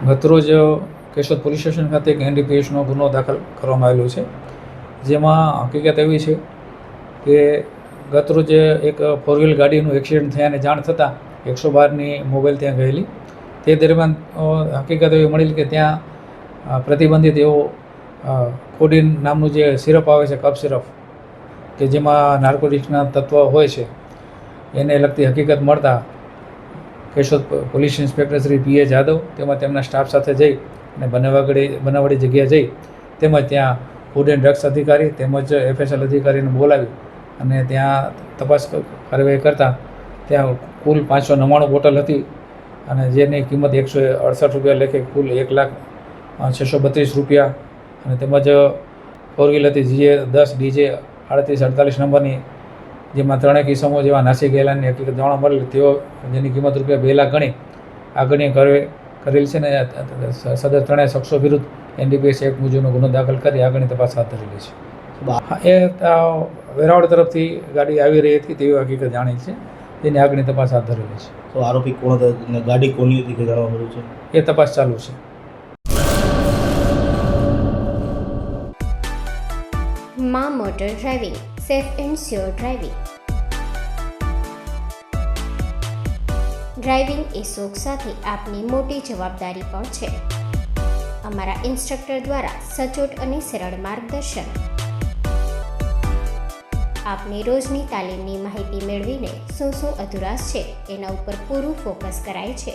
ગતરોજ Keshod police station ખાતે એક NDPSનો ગુનો દાખલ કરવામાં આવેલો છે, જેમાં હકીકત એવી છે કે ગતરોજ એક 4 વ્હીલ ગાડીનું એક્સિડન્ટ થયાની જાણ થતાં 112ની મોબાઈલ ત્યાં ગયેલી. તે દરમિયાન હકીકત એવી મળેલી કે ત્યાં પ્રતિબંધિત એવો કોડીન નામનું જે સિરપ આવે છે, કફ સિરપ, કે જેમાં નાર્કોટિક્સના તત્વ હોય છે, એને લગતી હકીકત મળતા Keshod police inspector Shri PA Jadav તેમજ તેમના સ્ટાફ સાથે જઈ અને બનાવવાળી જગ્યાએ જઈ તેમજ ત્યાં ફૂડ એન્ડ ડ્રગ્સ અધિકારી તેમજ FSL અધિકારીને બોલાવી અને ત્યાં તપાસ કાર્યવાહી કરતાં ત્યાં કુલ 599 બોટલ હતી અને જેની કિંમત 168 રૂપિયા લેખે કુલ 1,0632 અને તેમજ 4 વ્હીલ હતી GA10 DJ 3848 નંબરની, જેમાં 3 કિસ્સાઓ જેવા નાસી ગયેલાની હકીકત જાણવા મળેલી. તેઓ જેની કિંમત રૂપિયા 2 લાખ ગણી આગળની કરેલ છે ને સદર 3 શખ્સો વિરુદ્ધ NDPS એક્ટ મુજબનો ગુનો દાખલ કરી આગળની તપાસ હાથ ધરેલી છે. એ વેરાવળ તરફથી ગાડી આવી રહી હતી તેવી હકીકત જાણી છે, તેની આગળની તપાસ હાથ ધરેલી છે. તો આરોપી કોણ હતા અને ગાડી કોની હતી કે જાણવા મળ્યું છે? એ તપાસ ચાલુ છે. માં motor driving, safe and sure driving. Driving એ શોખ સાથે આપની મોટી જવાબદારી પણ છે. અમારા ઇન્સ્ટ્રક્ટર દ્વારા સચોટ અને સરળ માર્ગદર્શન. આપની રોજની તાલીમની માહિતી મેળવીને શું અધુરાશ છે એના ઉપર પૂરું ફોકસ કરાય છે.